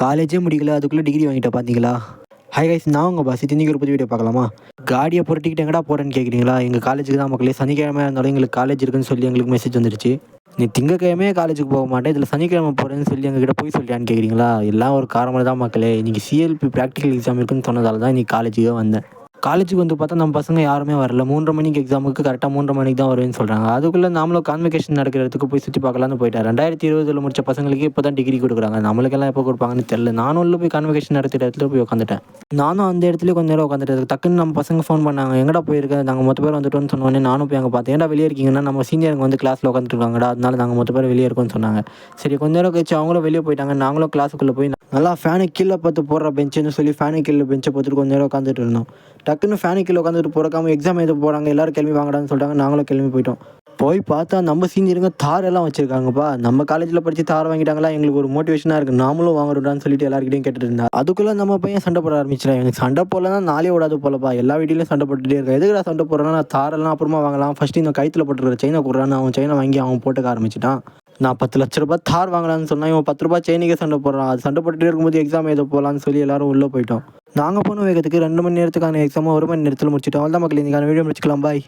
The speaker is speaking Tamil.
காலேஜே முடிக்கல அதுக்குள்ளே டிகிரி வாங்கிட்டேன் பார்த்தீங்களா? ஹாய் கைஸ், நான் உங்கள் பாஸ். இன்னைக்கு ஒரு புது வீடியோ பார்க்கலாமா? காடியை புரட்டிக்கிட்டு எங்கடா போகிறேன்னு கேட்குறீங்களா? எங்கள் காலேஜுக்கு தான் மக்களே. சனிக்கிழமை இருந்தாலும் எங்களுக்கு காலேஜ் இருக்குன்னு சொல்லி எங்களுக்கு மெசேஜ் வந்துருச்சு. நீ திங்கக்கிழமையே காலேஜுக்கு போக மாட்டேன், இதில் சனிக்கிழமை போகிறேன்னு சொல்லி எங்ககிட்ட போய் சொல்லியான்னு கேட்குறீங்களா? எல்லாம் ஒரு காரணமாக தான் மக்களே. இன்றைக்கி சிஎல்பி ப்ராக்டிக்கல் எக்ஸாம் இருக்குன்னு சொன்னதால தான் இன்றைக்கி காலேஜுக்கே வந்தேன். காலேஜுக்கு வந்து பார்த்தா நம்ம பசங்க யாருமே வரல. 3:30 மணிக்கு எக்ஸாமுக்கு கரெக்டாக 3:30 மணிக்கு தான் வருவேன்னு சொல்கிறாங்க. அதுக்குள்ளே நாமளும் கான்வெகேஷன் நடக்கிற இடத்துக்கு போய் சுற்றி பார்க்கலான்னு போயிட்டேன். 2020 முடிச்ச பசங்களுக்கு இப்போ தான் டிகிரி கொடுக்குறாங்க. நம்மளுக்கெல்லாம் எப்போ கொடுப்பாங்கன்னு தெரியல. நானும் உள்ள போய் கான்வெகேஷன் நடத்துகிற இடத்துல போய் உட்காந்துட்டேன். நானும் அந்த இடத்துல கொஞ்சம் நேரம் உட்காந்துட்டு டக்குன்னு நம்ம பசங்க ஃபோன் பண்ணாங்க, எங்கடா போயிருக்கேன், நாங்கள் மொத்த பேர் வந்துட்டோம்னு சொன்னோடனே நானும் போய் அங்கே பார்த்தேன். ஏன்டா வெளியே இருக்கீங்கன்னா, நம்ம சீனியருங்க வந்து கிளாஸில் உட்காந்துட்டு இருக்காங்கடா, அதனால நாங்கள் மொத்த பேர் வெளியே இருக்கோம்னு சொன்னாங்க. சரி கொஞ்ச நேரம் கழிச்சு அவங்களும் வெளியே போயிட்டாங்க. நாங்களும் கிளாஸுக்குள்ளே போய் நல்லா ஃபேனு கீழே பார்த்து போடுற பெஞ்சுன்னு சொல்லி ஃபேனு கீழே பெஞ்சை பார்த்துட்டு கொஞ்ச நேரம் உட்காந்துட்டு இருந்தோம். டக்குன்னு ஃபேனு கீழே உட்காந்துட்டு போறக்காம எக்ஸாம் எழுத போகிறாங்க, எல்லோரும் கிளம்பி வாங்கடான்னு சொல்லிட்டாங்க. நாங்களும் கிளம்பி போயிட்டோம். போய் பார்த்தா நம்ம சீனியருங்க தார் எல்லாம் வச்சிருக்காங்கப்பா. நம்ம காலேஜில் படித்து தார் வாங்கிட்டாங்களா, எங்களுக்கு ஒரு மோட்டிவேஷனாக இருக்குது, நாமளும் வாங்குறோம்டான்னு சொல்லிட்டு எல்லாருக்கிட்டையும் கேட்டுட்டு இருந்தா. அதுக்குள்ளே நம்ம பையன் சண்டை போட ஆரம்பிச்சிடா. எனக்கு சண்டை போடலன்னா நாளே விடாது போலப்பா. எல்லா வீட்லையும் சண்டை போட்டுகிட்டே இருக்கேன். எதுக்குடா சண்டை போடுறேன்னா, நான் தாரெல்லாம் அப்புறமா வாங்கலாம், ஃபஸ்ட்டு இந்த கயிற்றுல போட்டுருக்கிற செயினை கொடுறான்னு அவன் செயினை வாங்கி அவன் போட்டுக்க ஆரம்பிச்சிட்டான். நான் 10 லட்ச ரூபாய் தார் வாங்கலான்னு சொன்னால் இவன் 10 ரூபாய் செயினுக்கே சண்டை போடுறான். அது சண்டை போட்டுகிட்டே இருக்கும்போது எக்ஸாம் எழுத போகலான்னு சொல்லி எல்லாரும் உள்ளே போயிட்டோம். நாங்கள் போன வேகத்துக்கு 2 மணி நேரத்துக்கான எக்ஸாமை 1 மணி நேரத்தில் முடிச்சிட்டோம். அவ்வளோதான் மக்கள், இன்றைக்கான வீடியோ முடிச்சுக்கலாம். பாய்.